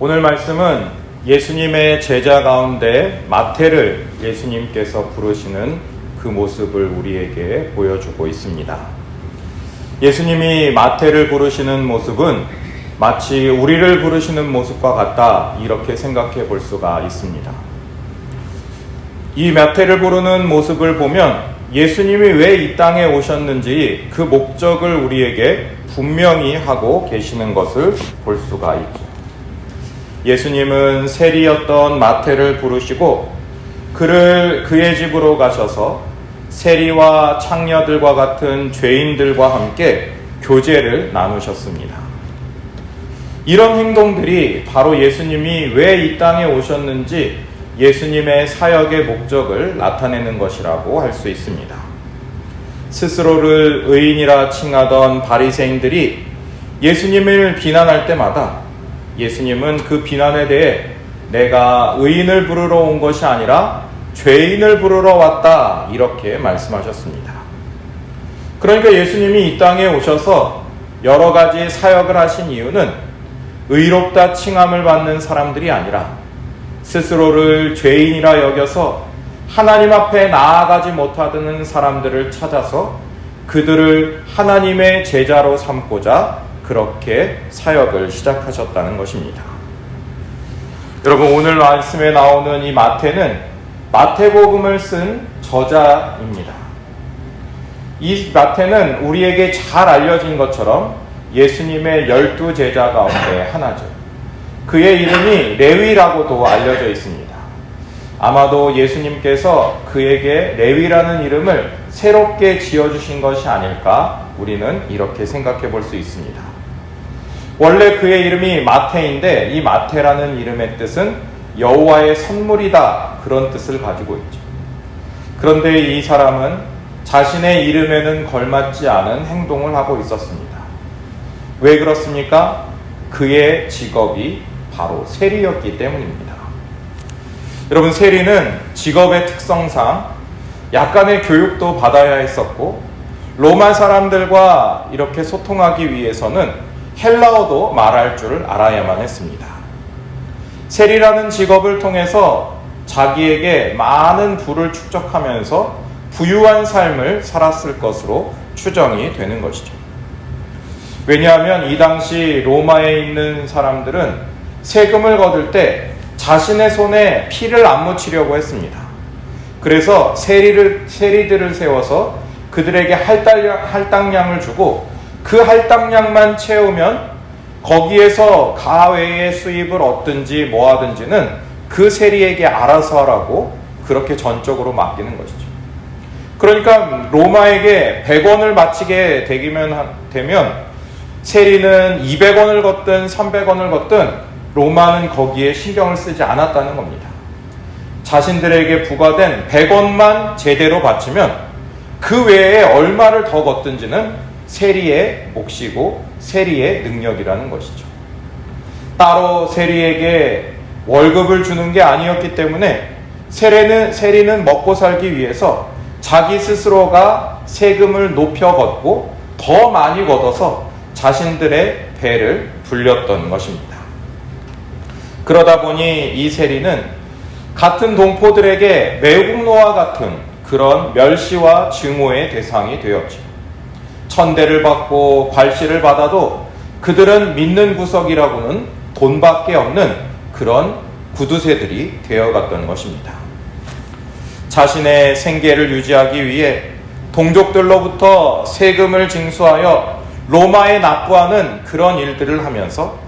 오늘 말씀은 예수님의 제자 가운데 마태를 예수님께서 부르시는 그 모습을 우리에게 보여주고 있습니다. 예수님이 마태를 부르시는 모습은 마치 우리를 부르시는 모습과 같다, 이렇게 생각해 볼 수가 있습니다. 이 마태를 부르는 모습을 보면 예수님이 왜 이 땅에 오셨는지 그 목적을 우리에게 분명히 하고 계시는 것을 볼 수가 있죠. 예수님은 세리였던 마태를 부르시고 그의 집으로 가셔서 세리와 창녀들과 같은 죄인들과 함께 교제를 나누셨습니다. 이런 행동들이 바로 예수님이 왜 이 땅에 오셨는지 예수님의 사역의 목적을 나타내는 것이라고 할 수 있습니다. 스스로를 의인이라 칭하던 바리새인들이 예수님을 비난할 때마다 예수님은 그 비난에 대해 내가 의인을 부르러 온 것이 아니라 죄인을 부르러 왔다, 이렇게 말씀하셨습니다. 그러니까 예수님이 이 땅에 오셔서 여러 가지 사역을 하신 이유는 의롭다 칭함을 받는 사람들이 아니라 스스로를 죄인이라 여겨서 하나님 앞에 나아가지 못하는 사람들을 찾아서 그들을 하나님의 제자로 삼고자 그렇게 사역을 시작하셨다는 것입니다. 여러분, 오늘 말씀에 나오는 이 마태는 마태복음을 쓴 저자입니다. 이 마태는 우리에게 잘 알려진 것처럼 예수님의 12제자 가운데 하나죠. 그의 이름이 레위라고도 알려져 있습니다. 아마도 예수님께서 그에게 레위라는 이름을 새롭게 지어주신 것이 아닐까, 우리는 이렇게 생각해 볼 수 있습니다. 원래 그의 이름이 마태인데 이 마태라는 이름의 뜻은 여호와의 선물이다, 그런 뜻을 가지고 있죠. 그런데 이 사람은 자신의 이름에는 걸맞지 않은 행동을 하고 있었습니다. 왜 그렇습니까? 그의 직업이 바로 세리였기 때문입니다. 여러분, 세리는 직업의 특성상 약간의 교육도 받아야 했었고 로마 사람들과 이렇게 소통하기 위해서는 헬라어도 말할 줄 알아야만 했습니다. 세리라는 직업을 통해서 자기에게 많은 부를 축적하면서 부유한 삶을 살았을 것으로 추정이 되는 것이죠. 왜냐하면 이 당시 로마에 있는 사람들은 세금을 거둘 때 자신의 손에 피를 안 묻히려고 했습니다. 그래서 세리들을 세워서 그들에게 할당량을 주고 그 할당량만 채우면 거기에서 가외의 수입을 얻든지 뭐 하든지는 그 세리에게 알아서 하라고 그렇게 전적으로 맡기는 것이죠. 그러니까 로마에게 100원을 바치게 되면 세리는 200원을 걷든 300원을 걷든 로마는 거기에 신경을 쓰지 않았다는 겁니다. 자신들에게 부과된 100원만 제대로 바치면 그 외에 얼마를 더 걷든지는 세리의 몫이고 세리의 능력이라는 것이죠. 따로 세리에게 월급을 주는 게 아니었기 때문에 세리는 먹고 살기 위해서 자기 스스로가 세금을 높여 걷고 더 많이 걷어서 자신들의 배를 불렸던 것입니다. 그러다 보니 이 세리는 같은 동포들에게 매국노와 같은 그런 멸시와 증오의 대상이 되었죠. 천대를 받고 괄시를 받아도 그들은 믿는 구석이라고는 돈밖에 없는 그런 구두쇠들이 되어갔던 것입니다. 자신의 생계를 유지하기 위해 동족들로부터 세금을 징수하여 로마에 납부하는 그런 일들을 하면서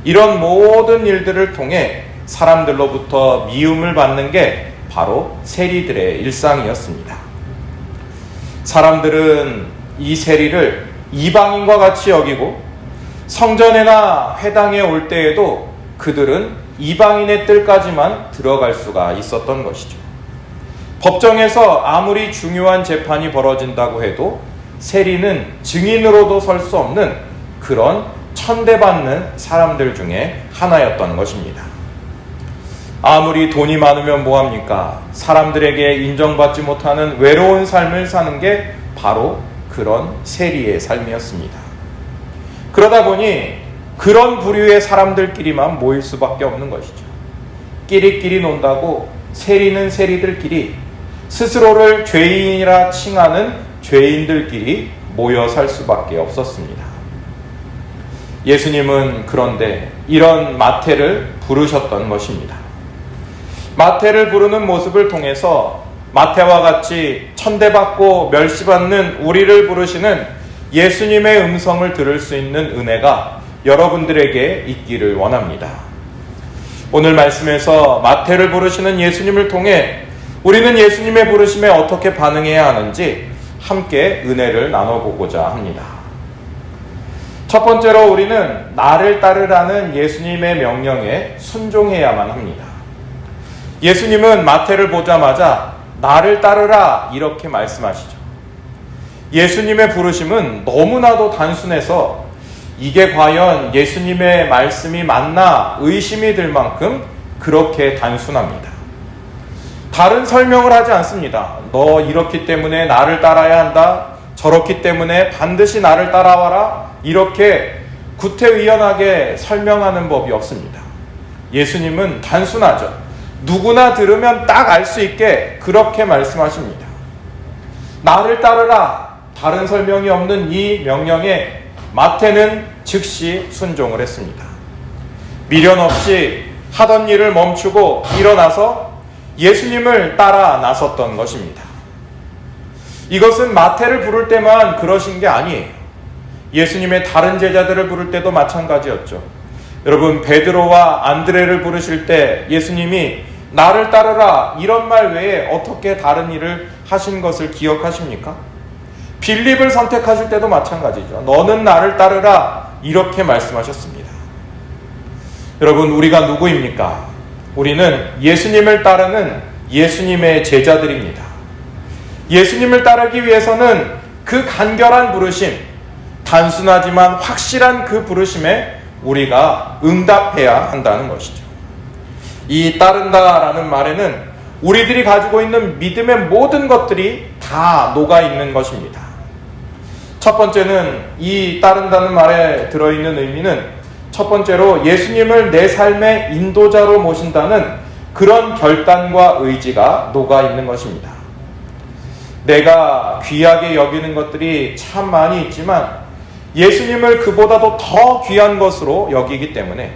이런 모든 일들을 통해 사람들로부터 미움을 받는 게 바로 세리들의 일상이었습니다. 사람들은 이 세리를 이방인과 같이 여기고 성전에나 회당에 올 때에도 그들은 이방인의 뜰까지만 들어갈 수가 있었던 것이죠. 법정에서 아무리 중요한 재판이 벌어진다고 해도 세리는 증인으로도 설 수 없는 그런 천대받는 사람들 중에 하나였던 것입니다. 아무리 돈이 많으면 뭐합니까? 사람들에게 인정받지 못하는 외로운 삶을 사는 게 바로 그런 세리의 삶이었습니다. 그러다 보니 그런 부류의 사람들끼리만 모일 수밖에 없는 것이죠. 끼리끼리 논다고 세리는 세리들끼리, 스스로를 죄인이라 칭하는 죄인들끼리 모여 살 수밖에 없었습니다. 예수님은 그런데 이런 마태를 부르셨던 것입니다. 마태를 부르는 모습을 통해서 마태와 같이 천대받고 멸시받는 우리를 부르시는 예수님의 음성을 들을 수 있는 은혜가 여러분들에게 있기를 원합니다. 오늘 말씀에서 마태를 부르시는 예수님을 통해 우리는 예수님의 부르심에 어떻게 반응해야 하는지 함께 은혜를 나눠보고자 합니다. 첫 번째로 우리는 나를 따르라는 예수님의 명령에 순종해야만 합니다. 예수님은 마태를 보자마자 나를 따르라 이렇게 말씀하시죠. 예수님의 부르심은 너무나도 단순해서 이게 과연 예수님의 말씀이 맞나 의심이 들 만큼 그렇게 단순합니다. 다른 설명을 하지 않습니다. 너 이렇기 때문에 나를 따라야 한다. 저렇기 때문에 반드시 나를 따라와라. 이렇게 구태의연하게 설명하는 법이 없습니다. 예수님은 단순하죠. 누구나 들으면 딱 알 수 있게 그렇게 말씀하십니다. 나를 따르라. 다른 설명이 없는 이 명령에 마태는 즉시 순종을 했습니다. 미련 없이 하던 일을 멈추고 일어나서 예수님을 따라 나섰던 것입니다. 이것은 마태를 부를 때만 그러신 게 아니에요. 예수님의 다른 제자들을 부를 때도 마찬가지였죠. 여러분, 베드로와 안드레를 부르실 때 예수님이 나를 따르라 이런 말 외에 어떻게 다른 일을 하신 것을 기억하십니까? 빌립을 선택하실 때도 마찬가지죠. 너는 나를 따르라 이렇게 말씀하셨습니다. 여러분, 우리가 누구입니까? 우리는 예수님을 따르는 예수님의 제자들입니다. 예수님을 따르기 위해서는 그 간결한 부르심, 단순하지만 확실한 그 부르심에 우리가 응답해야 한다는 것이죠. 이 따른다라는 말에는 우리들이 가지고 있는 믿음의 모든 것들이 다 녹아 있는 것입니다. 첫 번째는 이 따른다는 말에 들어있는 의미는 첫 번째로 예수님을 내 삶의 인도자로 모신다는 그런 결단과 의지가 녹아 있는 것입니다. 내가 귀하게 여기는 것들이 참 많이 있지만 예수님을 그보다도 더 귀한 것으로 여기기 때문에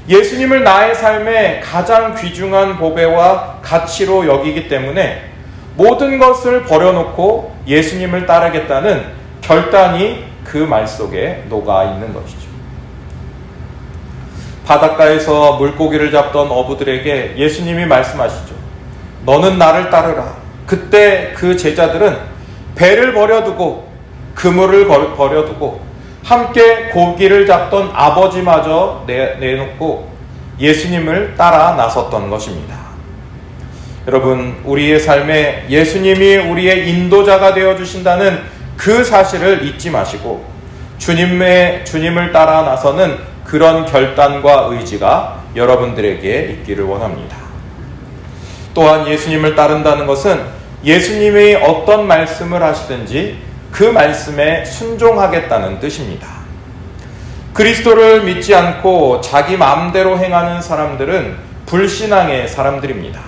예수님을 나의 삶의 가장 귀중한 보배와 가치로 여기기 때문에 모든 것을 버려놓고 예수님을 따르겠다는 결단이 그 말 속에 녹아 있는 것이죠. 바닷가에서 물고기를 잡던 어부들에게 예수님이 말씀하시죠. 너는 나를 따르라. 그때 그 제자들은 배를 버려두고 그물을 버려두고 함께 고기를 잡던 아버지마저 내놓고 예수님을 따라 나섰던 것입니다. 여러분, 우리의 삶에 예수님이 우리의 인도자가 되어주신다는 그 사실을 잊지 마시고 주님을 따라 나서는 그런 결단과 의지가 여러분들에게 있기를 원합니다. 또한 예수님을 따른다는 것은 예수님이 어떤 말씀을 하시든지 그 말씀에 순종하겠다는 뜻입니다. 그리스도를 믿지 않고 자기 마음대로 행하는 사람들은 불신앙의 사람들입니다.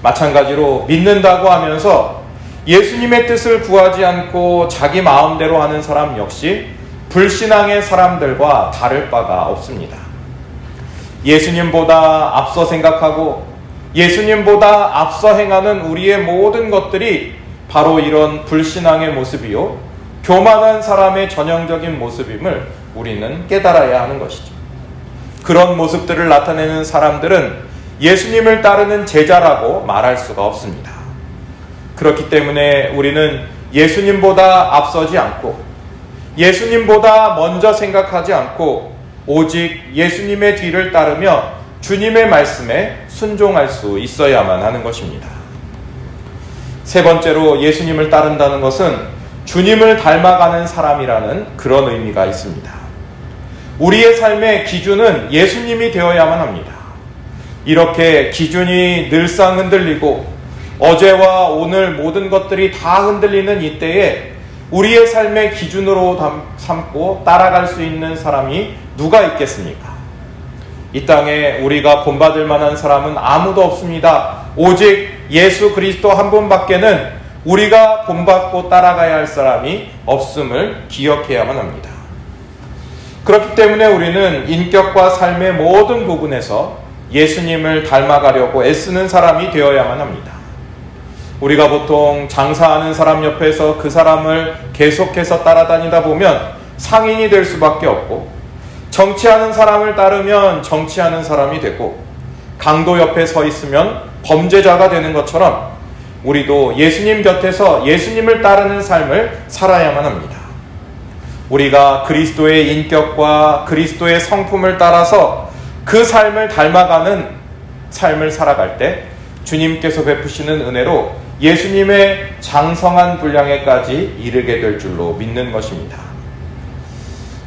마찬가지로 믿는다고 하면서 예수님의 뜻을 구하지 않고 자기 마음대로 하는 사람 역시 불신앙의 사람들과 다를 바가 없습니다. 예수님보다 앞서 생각하고 예수님보다 앞서 행하는 우리의 모든 것들이 바로 이런 불신앙의 모습이요, 교만한 사람의 전형적인 모습임을 우리는 깨달아야 하는 것이죠. 그런 모습들을 나타내는 사람들은 예수님을 따르는 제자라고 말할 수가 없습니다. 그렇기 때문에 우리는 예수님보다 앞서지 않고 예수님보다 먼저 생각하지 않고 오직 예수님의 뒤를 따르며 주님의 말씀에 순종할 수 있어야만 하는 것입니다. 세 번째로 예수님을 따른다는 것은 주님을 닮아가는 사람이라는 그런 의미가 있습니다. 우리의 삶의 기준은 예수님이 되어야만 합니다. 이렇게 기준이 늘상 흔들리고 어제와 오늘 모든 것들이 다 흔들리는 이때에 우리의 삶의 기준으로 삼고 따라갈 수 있는 사람이 누가 있겠습니까? 이 땅에 우리가 본받을 만한 사람은 아무도 없습니다. 오직 예수 그리스도 한 분밖에는 우리가 본받고 따라가야 할 사람이 없음을 기억해야만 합니다. 그렇기 때문에 우리는 인격과 삶의 모든 부분에서 예수님을 닮아가려고 애쓰는 사람이 되어야만 합니다. 우리가 보통 장사하는 사람 옆에서 그 사람을 계속해서 따라다니다 보면 상인이 될 수밖에 없고, 정치하는 사람을 따르면 정치하는 사람이 되고, 강도 옆에 서 있으면 범죄자가 되는 것처럼 우리도 예수님 곁에서 예수님을 따르는 삶을 살아야만 합니다. 우리가 그리스도의 인격과 그리스도의 성품을 따라서 그 삶을 닮아가는 삶을 살아갈 때 주님께서 베푸시는 은혜로 예수님의 장성한 분량에까지 이르게 될 줄로 믿는 것입니다.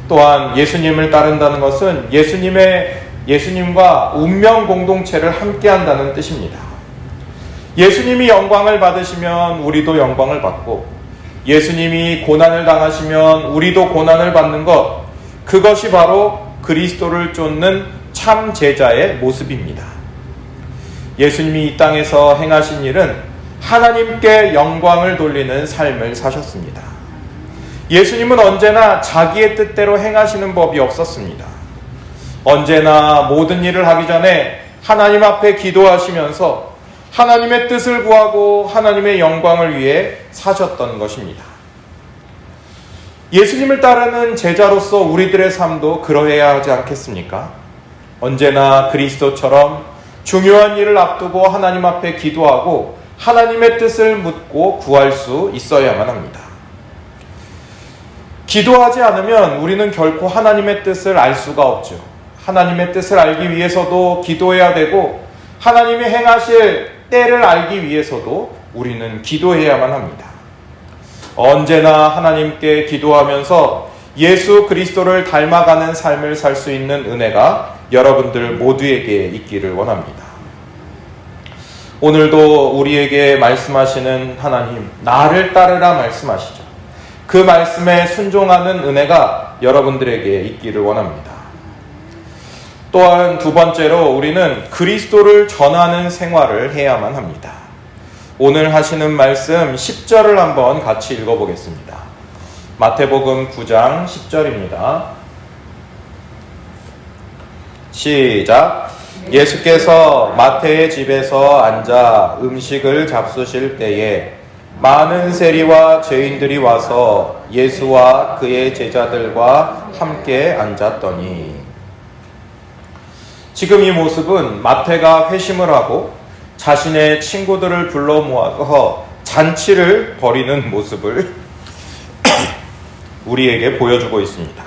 또한 예수님을 따른다는 것은 예수님과 운명 공동체를 함께 한다는 뜻입니다. 예수님이 영광을 받으시면 우리도 영광을 받고, 예수님이 고난을 당하시면 우리도 고난을 받는 것, 그것이 바로 그리스도를 쫓는 참 제자의 모습입니다. 예수님이 이 땅에서 행하신 일은 하나님께 영광을 돌리는 삶을 사셨습니다. 예수님은 언제나 자기의 뜻대로 행하시는 법이 없었습니다. 언제나 모든 일을 하기 전에 하나님 앞에 기도하시면서 하나님의 뜻을 구하고 하나님의 영광을 위해 사셨던 것입니다. 예수님을 따르는 제자로서 우리들의 삶도 그러해야 하지 않겠습니까? 언제나 그리스도처럼 중요한 일을 앞두고 하나님 앞에 기도하고 하나님의 뜻을 묻고 구할 수 있어야만 합니다. 기도하지 않으면 우리는 결코 하나님의 뜻을 알 수가 없죠. 하나님의 뜻을 알기 위해서도 기도해야 되고, 하나님이 행하실 때를 알기 위해서도 우리는 기도해야만 합니다. 언제나 하나님께 기도하면서 예수 그리스도를 닮아가는 삶을 살 수 있는 은혜가 여러분들 모두에게 있기를 원합니다. 오늘도 우리에게 말씀하시는 하나님, 나를 따르라 말씀하시죠. 그 말씀에 순종하는 은혜가 여러분들에게 있기를 원합니다. 또한 두 번째로 우리는 그리스도를 전하는 생활을 해야만 합니다. 오늘 하시는 말씀 10절을 한번 같이 읽어보겠습니다. 마태복음 9장 10절입니다. 시작. 예수께서 마태의 집에서 앉아 음식을 잡수실 때에 많은 세리와 죄인들이 와서 예수와 그의 제자들과 함께 앉았더니, 지금 이 모습은 마태가 회심을 하고 자신의 친구들을 불러 모아서 잔치를 벌이는 모습을 우리에게 보여주고 있습니다.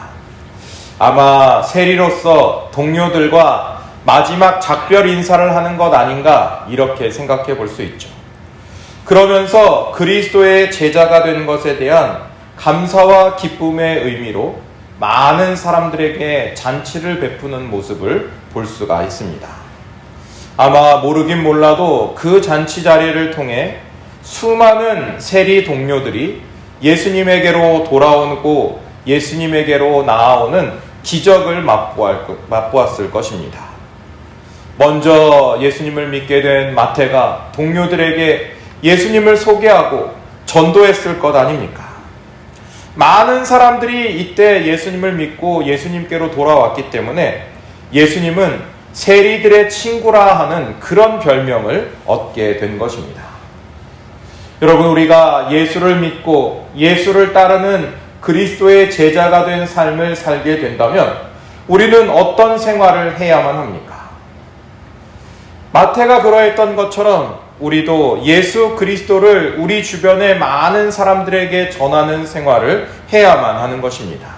아마 세리로서 동료들과 마지막 작별 인사를 하는 것 아닌가, 이렇게 생각해 볼 수 있죠. 그러면서 그리스도의 제자가 되는 것에 대한 감사와 기쁨의 의미로 많은 사람들에게 잔치를 베푸는 모습을 볼 수가 있습니다. 아마 모르긴 몰라도 그 잔치 자리를 통해 수많은 세리 동료들이 예수님에게로 돌아오고 예수님에게로 나아오는 기적을 맛보았을 것입니다. 먼저 예수님을 믿게 된 마태가 동료들에게 예수님을 소개하고 전도했을 것 아닙니까? 많은 사람들이 이때 예수님을 믿고 예수님께로 돌아왔기 때문에 예수님은 세리들의 친구라 하는 그런 별명을 얻게 된 것입니다. 여러분, 우리가 예수를 믿고 예수를 따르는 그리스도의 제자가 된 삶을 살게 된다면 우리는 어떤 생활을 해야만 합니까? 마태가 그러했던 것처럼 우리도 예수 그리스도를 우리 주변의 많은 사람들에게 전하는 생활을 해야만 하는 것입니다.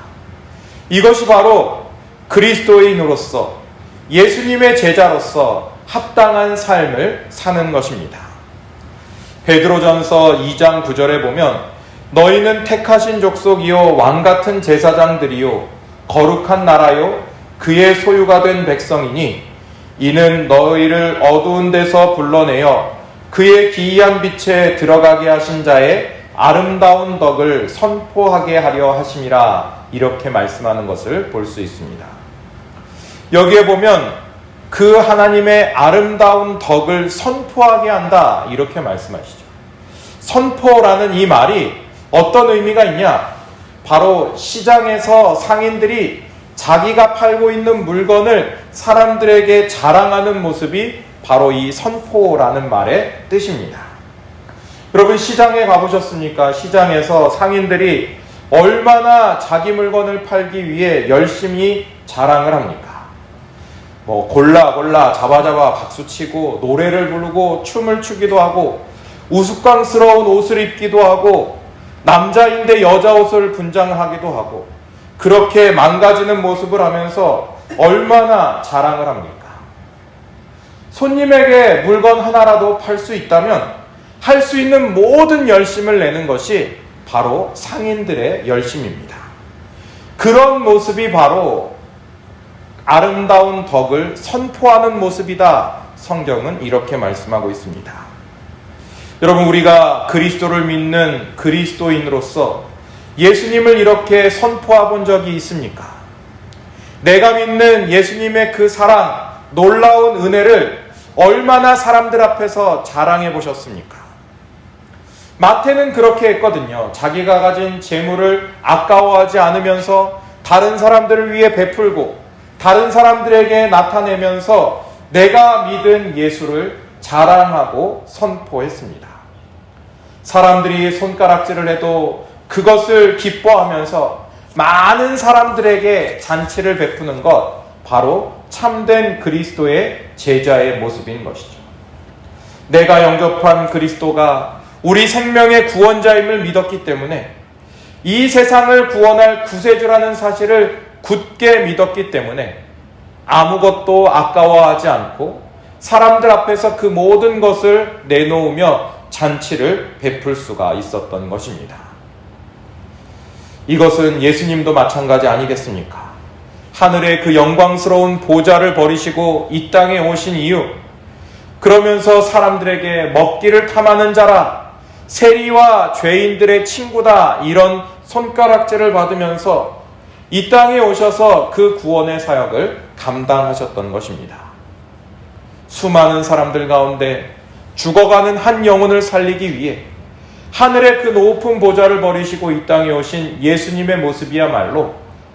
이것이 바로 그리스도인으로서, 예수님의 제자로서 합당한 삶을 사는 것입니다. 베드로전서 2장 9절에 보면 너희는 택하신 족속이요 왕같은 제사장들이요 거룩한 나라요 그의 소유가 된 백성이니 이는 너희를 어두운 데서 불러내어 그의 기이한 빛에 들어가게 하신 자의 아름다운 덕을 선포하게 하려 하심이라, 이렇게 말씀하는 것을 볼 수 있습니다. 여기에 보면 그 하나님의 아름다운 덕을 선포하게 한다 이렇게 말씀하시죠. 선포라는 이 말이 어떤 의미가 있냐? 바로 시장에서 상인들이 자기가 팔고 있는 물건을 사람들에게 자랑하는 모습이 바로 이 선포라는 말의 뜻입니다. 여러분 시장에 가보셨습니까? 시장에서 상인들이 얼마나 자기 물건을 팔기 위해 열심히 자랑을 합니까? 골라 잡아 박수치고 노래를 부르고 춤을 추기도 하고 우스꽝스러운 옷을 입기도 하고 남자인데 여자 옷을 분장하기도 하고 그렇게 망가지는 모습을 하면서 얼마나 자랑을 합니까? 손님에게 물건 하나라도 팔 수 있다면 할 수 있는 모든 열심을 내는 것이 바로 상인들의 열심입니다. 그런 모습이 바로 아름다운 덕을 선포하는 모습이다. 성경은 이렇게 말씀하고 있습니다. 여러분 우리가 그리스도를 믿는 그리스도인으로서 예수님을 이렇게 선포해 본 적이 있습니까? 내가 믿는 예수님의 그 사랑, 놀라운 은혜를 얼마나 사람들 앞에서 자랑해 보셨습니까? 마태는 그렇게 했거든요. 자기가 가진 재물을 아까워하지 않으면서 다른 사람들을 위해 베풀고 다른 사람들에게 나타내면서 내가 믿은 예수를 자랑하고 선포했습니다. 사람들이 손가락질을 해도 그것을 기뻐하면서 많은 사람들에게 잔치를 베푸는 것, 바로 참된 그리스도의 제자의 모습인 것이죠. 내가 영접한 그리스도가 우리 생명의 구원자임을 믿었기 때문에 이 세상을 구원할 구세주라는 사실을 굳게 믿었기 때문에 아무것도 아까워하지 않고 사람들 앞에서 그 모든 것을 내놓으며 잔치를 베풀 수가 있었던 것입니다. 이것은 예수님도 마찬가지 아니겠습니까? 하늘의 그 영광스러운 보좌를 버리시고 이 땅에 오신 이유, 그러면서 사람들에게 먹기를 탐하는 자라, 세리와 죄인들의 친구다, 이런 손가락질을 받으면서 이 땅에 오셔서 그 구원의 사역을 감당하셨던 것입니다. 수많은 사람들 가운데 죽어가는 한 영혼을 살리기 위해 하늘의 그 높은 보좌를 버리시고 이 땅에 오신 예수님의 모습이야말로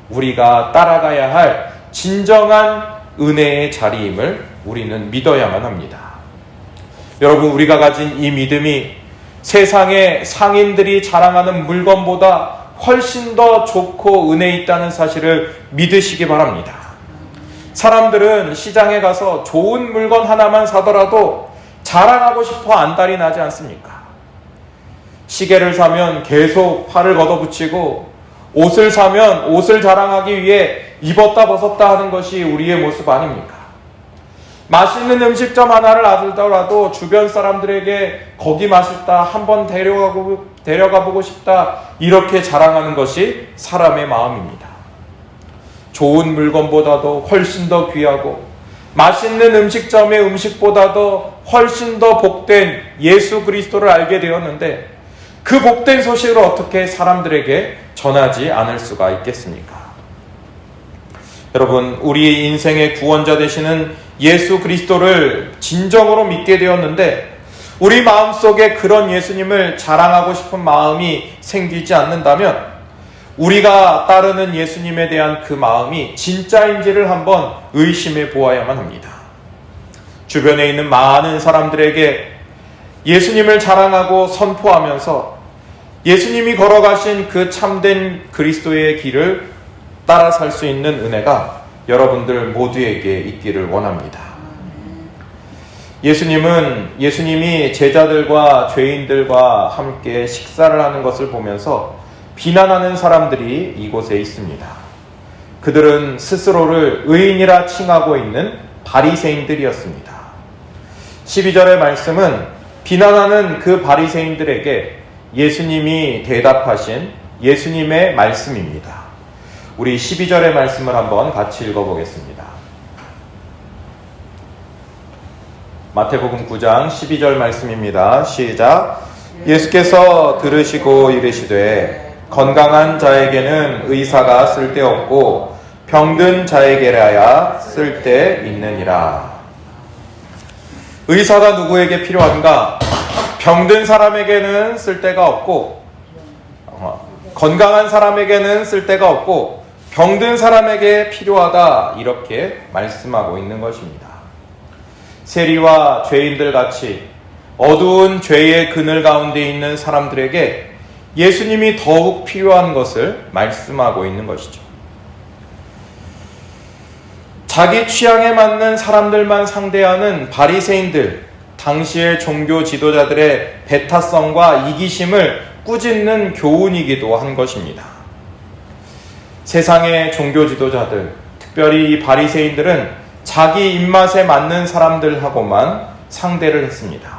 우리가 따라가야 할 진정한 은혜의 자리임을 우리는 믿어야만 합니다. 여러분, 우리가 가진 이 믿음이 세상의 상인들이 자랑하는 물건보다 훨씬 더 좋고 은혜 있다는 사실을 믿으시기 바랍니다. 사람들은 시장에 가서 좋은 물건 하나만 사더라도 자랑하고 싶어 안달이 나지 않습니까? 시계를 사면 계속 팔을 걷어붙이고, 옷을 사면 옷을 자랑하기 위해 입었다 벗었다 하는 것이 우리의 모습 아닙니까? 맛있는 음식점 하나를 아들더라도 주변 사람들에게 거기 맛있다, 한번 데려가 보고 싶다, 이렇게 자랑하는 것이 사람의 마음입니다. 좋은 물건보다도 훨씬 더 귀하고 맛있는 음식점의 음식보다도 훨씬 더 복된 예수 그리스도를 알게 되었는데, 그 복된 소식을 어떻게 사람들에게 전하지 않을 수가 있겠습니까? 여러분, 우리의 인생의 구원자 되시는 예수 그리스도를 진정으로 믿게 되었는데 우리 마음속에 그런 예수님을 자랑하고 싶은 마음이 생기지 않는다면 우리가 따르는 예수님에 대한 그 마음이 진짜인지를 한번 의심해 보아야만 합니다. 주변에 있는 많은 사람들에게 예수님을 자랑하고 선포하면서 예수님이 걸어가신 그 참된 그리스도의 길을 따라 살 수 있는 은혜가 여러분들 모두에게 있기를 원합니다. 예수님이 제자들과 죄인들과 함께 식사를 하는 것을 보면서 비난하는 사람들이 이곳에 있습니다. 그들은 스스로를 의인이라 칭하고 있는 바리새인들이었습니다. 12절의 말씀은 비난하는 그 바리새인들에게 예수님이 대답하신 예수님의 말씀입니다. 우리 12절의 말씀을 한번 같이 읽어보겠습니다. 마태복음 9장 12절 말씀입니다. 시작. 예수께서 들으시고 이르시되 건강한 자에게는 의사가 쓸데없고 병든 자에게라야 쓸데 있느니라. 의사가 누구에게 필요한가? 병든 사람에게는 쓸데가 없고, 건강한 사람에게는 쓸데가 없고, 병든 사람에게 필요하다, 이렇게 말씀하고 있는 것입니다. 세리와 죄인들 같이 어두운 죄의 그늘 가운데 있는 사람들에게 예수님이 더욱 필요한 것을 말씀하고 있는 것이죠. 자기 취향에 맞는 사람들만 상대하는 바리새인들, 당시의 종교 지도자들의 배타성과 이기심을 꾸짖는 교훈이기도 한 것입니다. 세상의 종교 지도자들, 특별히 이 바리새인들은 자기 입맛에 맞는 사람들하고만 상대를 했습니다.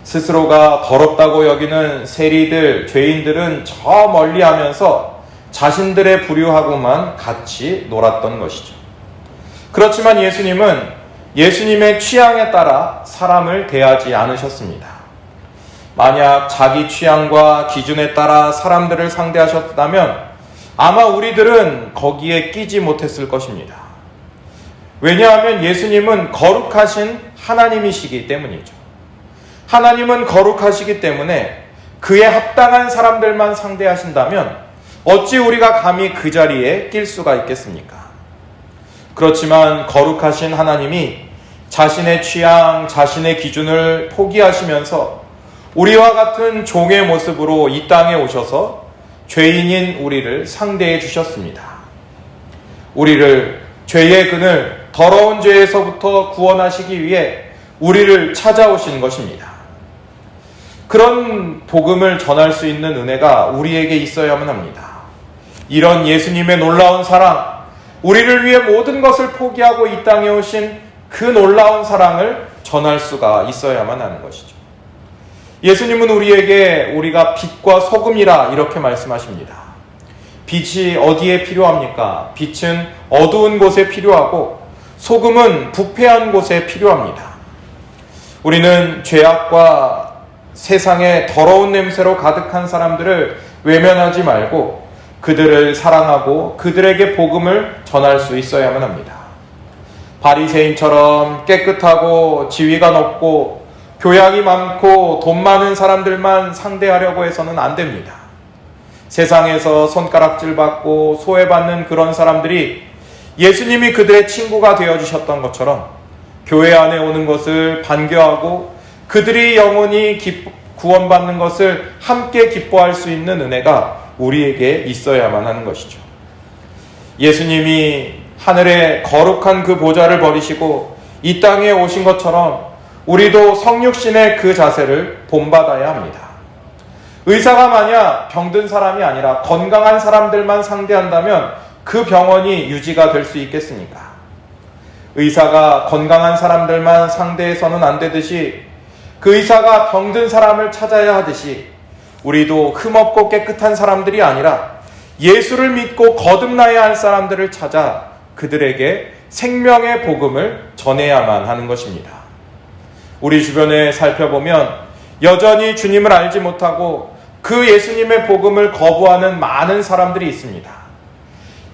스스로가 더럽다고 여기는 세리들, 죄인들은 저 멀리 하면서 자신들의 부류하고만 같이 놀았던 것이죠. 그렇지만 예수님은 예수님의 취향에 따라 사람을 대하지 않으셨습니다. 만약 자기 취향과 기준에 따라 사람들을 상대하셨다면 아마 우리들은 거기에 끼지 못했을 것입니다. 왜냐하면 예수님은 거룩하신 하나님이시기 때문이죠. 하나님은 거룩하시기 때문에 그에 합당한 사람들만 상대하신다면 어찌 우리가 감히 그 자리에 낄 수가 있겠습니까? 그렇지만 거룩하신 하나님이 자신의 취향, 자신의 기준을 포기하시면서 우리와 같은 종의 모습으로 이 땅에 오셔서 죄인인 우리를 상대해 주셨습니다. 우리를 죄의 그늘, 더러운 죄에서부터 구원하시기 위해 우리를 찾아오신 것입니다. 그런 복음을 전할 수 있는 은혜가 우리에게 있어야만 합니다. 이런 예수님의 놀라운 사랑, 우리를 위해 모든 것을 포기하고 이 땅에 오신 그 놀라운 사랑을 전할 수가 있어야만 하는 것이죠. 예수님은 우리에게 우리가 빛과 소금이라 이렇게 말씀하십니다. 빛이 어디에 필요합니까? 빛은 어두운 곳에 필요하고 소금은 부패한 곳에 필요합니다. 우리는 죄악과 세상의 더러운 냄새로 가득한 사람들을 외면하지 말고 그들을 사랑하고 그들에게 복음을 전할 수 있어야만 합니다. 바리새인처럼 깨끗하고 지위가 높고 교양이 많고 돈 많은 사람들만 상대하려고 해서는 안 됩니다. 세상에서 손가락질 받고 소외받는 그런 사람들이 예수님이 그들의 친구가 되어주셨던 것처럼 교회 안에 오는 것을 반겨하고 그들이 영원히 구원받는 것을 함께 기뻐할 수 있는 은혜가 우리에게 있어야만 하는 것이죠. 예수님이 하늘의 거룩한 그 보좌를 버리시고 이 땅에 오신 것처럼 우리도 성육신의 그 자세를 본받아야 합니다. 의사가 만약 병든 사람이 아니라 건강한 사람들만 상대한다면 그 병원이 유지가 될 수 있겠습니까? 의사가 건강한 사람들만 상대해서는 안 되듯이 그 의사가 병든 사람을 찾아야 하듯이 우리도 흠없고 깨끗한 사람들이 아니라 예수를 믿고 거듭나야 할 사람들을 찾아 그들에게 생명의 복음을 전해야만 하는 것입니다. 우리 주변에 살펴보면 여전히 주님을 알지 못하고 그 예수님의 복음을 거부하는 많은 사람들이 있습니다.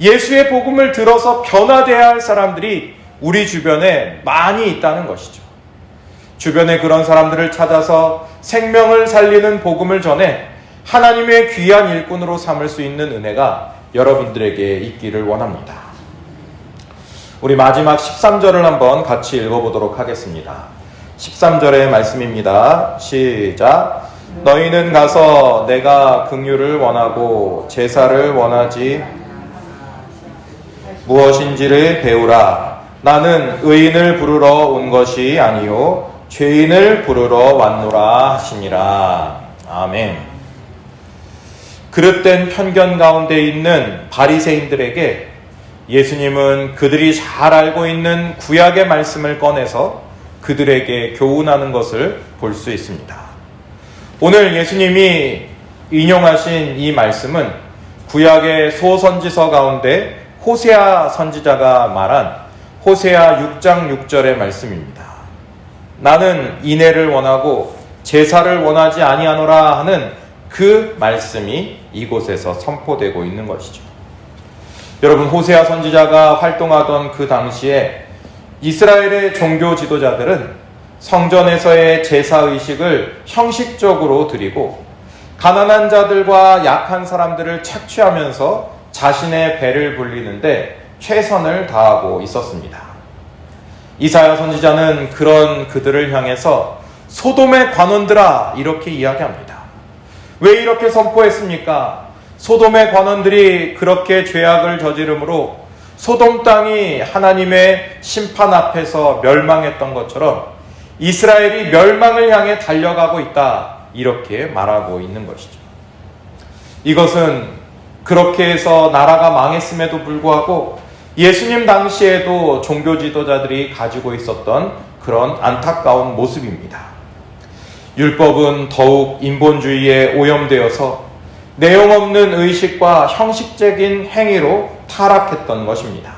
예수의 복음을 들어서 변화되어야 할 사람들이 우리 주변에 많이 있다는 것이죠. 주변에 그런 사람들을 찾아서 생명을 살리는 복음을 전해 하나님의 귀한 일꾼으로 삼을 수 있는 은혜가 여러분들에게 있기를 원합니다. 우리 마지막 13절을 한번 같이 읽어보도록 하겠습니다. 13절의 말씀입니다. 시작. 너희는 가서 내가 긍휼을 원하고 제사를 원하지 무엇인지를 배우라. 나는 의인을 부르러 온 것이 아니요 죄인을 부르러 왔노라 하시니라. 아멘. 그릇된 편견 가운데 있는 바리새인들에게 예수님은 그들이 잘 알고 있는 구약의 말씀을 꺼내서 그들에게 교훈하는 것을 볼 수 있습니다. 오늘 예수님이 인용하신 이 말씀은 구약의 소선지서 가운데 호세아 선지자가 말한 호세아 6장 6절의 말씀입니다. 나는 인애를 원하고 제사를 원하지 아니하노라 하는 그 말씀이 이곳에서 선포되고 있는 것이죠. 여러분, 호세아 선지자가 활동하던 그 당시에 이스라엘의 종교 지도자들은 성전에서의 제사의식을 형식적으로 드리고 가난한 자들과 약한 사람들을 착취하면서 자신의 배를 불리는데 최선을 다하고 있었습니다. 이사야 선지자는 그런 그들을 향해서 소돔의 관원들아, 이렇게 이야기합니다. 왜 이렇게 선포했습니까? 소돔의 관원들이 그렇게 죄악을 저지름으로 소돔 땅이 하나님의 심판 앞에서 멸망했던 것처럼 이스라엘이 멸망을 향해 달려가고 있다, 이렇게 말하고 있는 것이죠. 이것은 그렇게 해서 나라가 망했음에도 불구하고 예수님 당시에도 종교 지도자들이 가지고 있었던 그런 안타까운 모습입니다. 율법은 더욱 인본주의에 오염되어서 내용 없는 의식과 형식적인 행위로 타락했던 것입니다.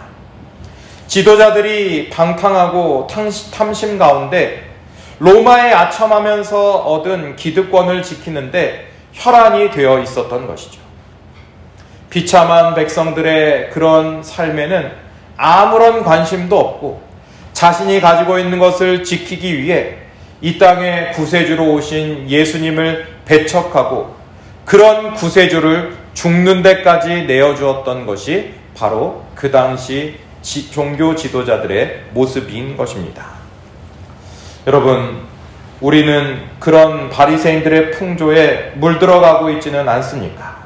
지도자들이 방탕하고 탐심 가운데 로마에 아첨하면서 얻은 기득권을 지키는데 혈안이 되어 있었던 것이죠. 비참한 백성들의 그런 삶에는 아무런 관심도 없고 자신이 가지고 있는 것을 지키기 위해 이 땅에 구세주로 오신 예수님을 배척하고 그런 구세주를 죽는 데까지 내어주었던 것이 바로 그 당시 종교 지도자들의 모습인 것입니다. 여러분, 우리는 그런 바리새인들의 풍조에 물들어가고 있지는 않습니까?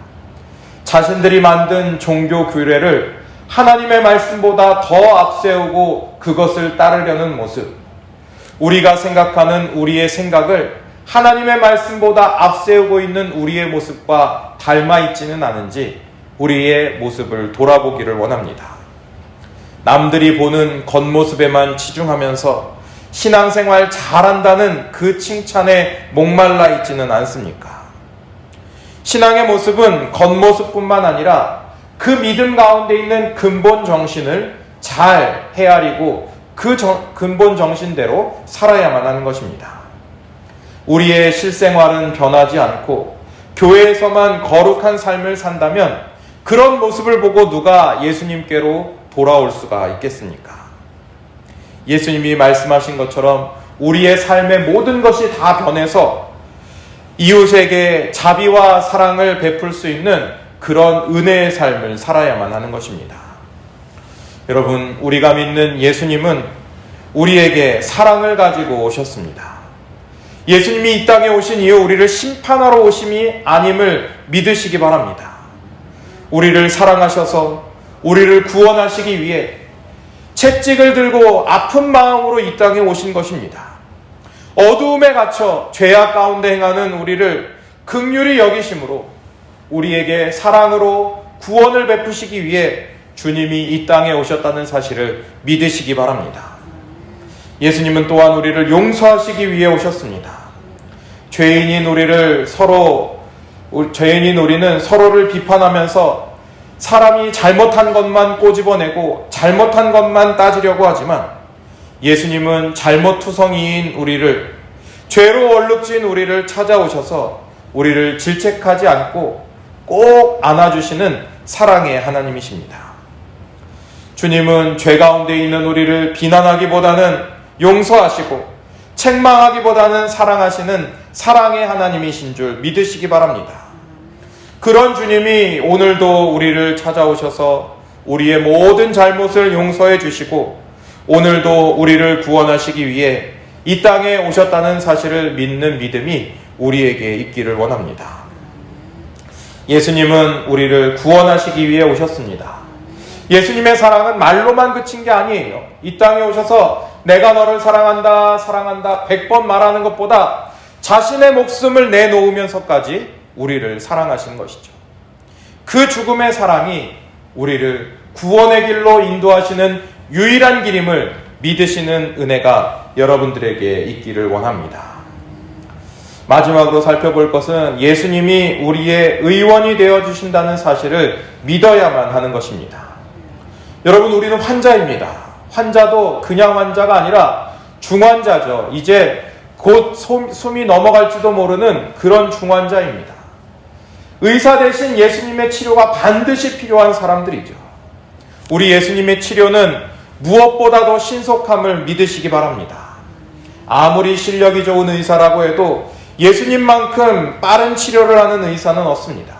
자신들이 만든 종교 규례를 하나님의 말씀보다 더 앞세우고 그것을 따르려는 모습, 우리가 생각하는 우리의 생각을 하나님의 말씀보다 앞세우고 있는 우리의 모습과 닮아 있지는 않은지 우리의 모습을 돌아보기를 원합니다. 남들이 보는 겉모습에만 치중하면서 신앙생활 잘한다는 그 칭찬에 목말라 있지는 않습니까? 신앙의 모습은 겉모습뿐만 아니라 그 믿음 가운데 있는 근본 정신을 잘 헤아리고 그 근본 정신대로 살아야만 하는 것입니다. 우리의 실생활은 변하지 않고 교회에서만 거룩한 삶을 산다면 그런 모습을 보고 누가 예수님께로 돌아올 수가 있겠습니까? 예수님이 말씀하신 것처럼 우리의 삶의 모든 것이 다 변해서 이웃에게 자비와 사랑을 베풀 수 있는 그런 은혜의 삶을 살아야만 하는 것입니다. 여러분, 우리가 믿는 예수님은 우리에게 사랑을 가지고 오셨습니다. 예수님이 이 땅에 오신 이후 우리를 심판하러 오심이 아님을 믿으시기 바랍니다. 우리를 사랑하셔서 우리를 구원하시기 위해 채찍을 들고 아픈 마음으로 이 땅에 오신 것입니다. 어두움에 갇혀 죄악 가운데 행하는 우리를 긍휼히 여기심으로 우리에게 사랑으로 구원을 베푸시기 위해 주님이 이 땅에 오셨다는 사실을 믿으시기 바랍니다. 예수님은 또한 우리를 용서하시기 위해 오셨습니다. 죄인인 우리는 서로를 비판하면서 사람이 잘못한 것만 꼬집어내고 잘못한 것만 따지려고 하지만 예수님은 잘못투성이인 우리를, 죄로 얼룩진 우리를 찾아오셔서 우리를 질책하지 않고 꼭 안아주시는 사랑의 하나님이십니다. 주님은 죄 가운데 있는 우리를 비난하기보다는 용서하시고 책망하기보다는 사랑하시는 사랑의 하나님이신 줄 믿으시기 바랍니다. 그런 주님이 오늘도 우리를 찾아오셔서 우리의 모든 잘못을 용서해 주시고 오늘도 우리를 구원하시기 위해 이 땅에 오셨다는 사실을 믿는 믿음이 우리에게 있기를 원합니다. 예수님은 우리를 구원하시기 위해 오셨습니다. 예수님의 사랑은 말로만 그친 게 아니에요. 이 땅에 오셔서 내가 너를 사랑한다 100번 말하는 것보다 자신의 목숨을 내놓으면서까지 우리를 사랑하신 것이죠. 그 죽음의 사랑이 우리를 구원의 길로 인도하시는 유일한 길임을 믿으시는 은혜가 여러분들에게 있기를 원합니다. 마지막으로 살펴볼 것은 예수님이 우리의 의원이 되어주신다는 사실을 믿어야만 하는 것입니다. 여러분, 우리는 환자입니다. 환자도 그냥 환자가 아니라 중환자죠. 이제 곧 숨이 넘어갈지도 모르는 그런 중환자입니다. 의사 대신 예수님의 치료가 반드시 필요한 사람들이죠. 우리 예수님의 치료는 무엇보다도 신속함을 믿으시기 바랍니다. 아무리 실력이 좋은 의사라고 해도 예수님만큼 빠른 치료를 하는 의사는 없습니다.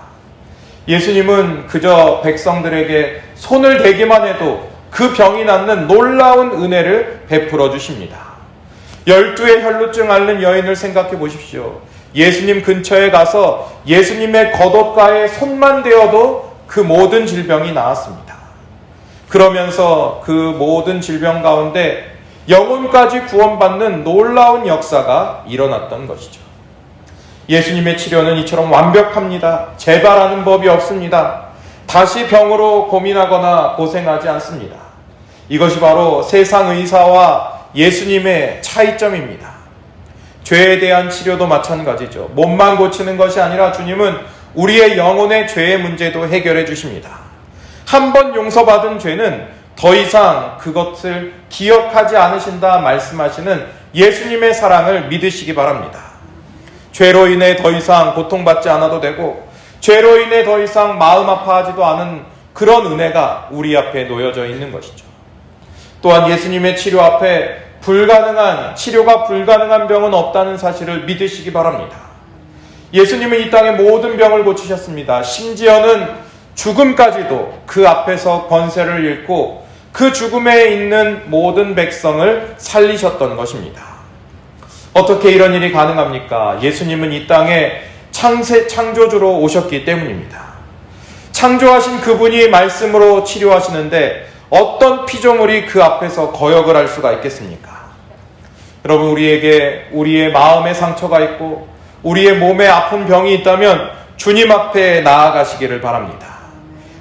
예수님은 그저 백성들에게 손을 대기만 해도 그 병이 낫는 놀라운 은혜를 베풀어 주십니다. 12의 혈루증 앓는 여인을 생각해 보십시오. 예수님 근처에 가서 예수님의 겉옷가에 손만 대어도 그 모든 질병이 나았습니다. 그러면서 그 모든 질병 가운데 영혼까지 구원받는 놀라운 역사가 일어났던 것이죠. 예수님의 치료는 이처럼 완벽합니다. 재발하는 법이 없습니다. 다시 병으로 고민하거나 고생하지 않습니다. 이것이 바로 세상 의사와 예수님의 차이점입니다. 죄에 대한 치료도 마찬가지죠. 몸만 고치는 것이 아니라 주님은 우리의 영혼의 죄의 문제도 해결해 주십니다. 한 번 용서받은 죄는 더 이상 그것을 기억하지 않으신다 말씀하시는 예수님의 사랑을 믿으시기 바랍니다. 죄로 인해 더 이상 고통받지 않아도 되고 죄로 인해 더 이상 마음 아파하지도 않은 그런 은혜가 우리 앞에 놓여져 있는 것이죠. 또한 예수님의 치료 앞에 치료가 불가능한 병은 없다는 사실을 믿으시기 바랍니다. 예수님은 이 땅의 모든 병을 고치셨습니다. 심지어는 죽음까지도 그 앞에서 권세를 잃고 그 죽음에 있는 모든 백성을 살리셨던 것입니다. 어떻게 이런 일이 가능합니까? 예수님은 이 땅에 창조주로 오셨기 때문입니다. 창조하신 그분이 말씀으로 치료하시는데 어떤 피조물이 그 앞에서 거역을 할 수가 있겠습니까? 여러분, 우리에게 우리의 마음에 상처가 있고 우리의 몸에 아픈 병이 있다면 주님 앞에 나아가시기를 바랍니다.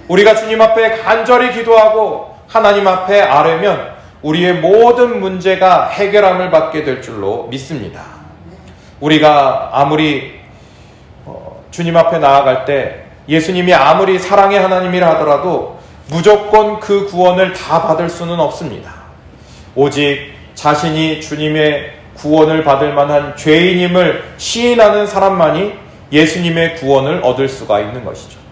우리가 주님 앞에 간절히 기도하고 하나님 앞에 아뢰면 우리의 모든 문제가 해결함을 받게 될 줄로 믿습니다. 우리가 아무리 주님 앞에 나아갈 때 예수님이 아무리 사랑의 하나님이라 하더라도 무조건 그 구원을 다 받을 수는 없습니다. 오직 자신이 주님의 구원을 받을 만한 죄인임을 시인하는 사람만이 예수님의 구원을 얻을 수가 있는 것이죠.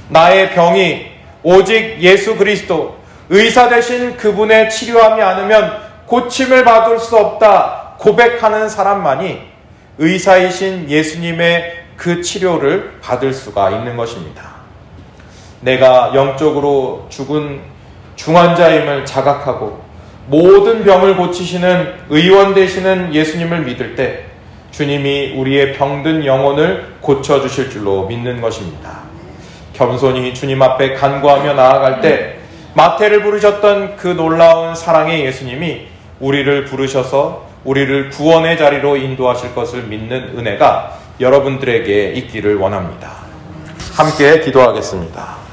나의 병이 오직 예수 그리스도 의사 되신 그분의 치료함이 않으면 고침을 받을 수 없다 고백하는 사람만이 의사이신 예수님의 그 치료를 받을 수가 있는 것입니다. 내가 영적으로 죽은 중환자임을 자각하고 모든 병을 고치시는 의원 되시는 예수님을 믿을 때 주님이 우리의 병든 영혼을 고쳐주실 줄로 믿는 것입니다. 겸손히 주님 앞에 간구하며 나아갈 때 마태를 부르셨던 그 놀라운 사랑의 예수님이 우리를 부르셔서 우리를 구원의 자리로 인도하실 것을 믿는 은혜가 여러분들에게 있기를 원합니다. 함께 기도하겠습니다.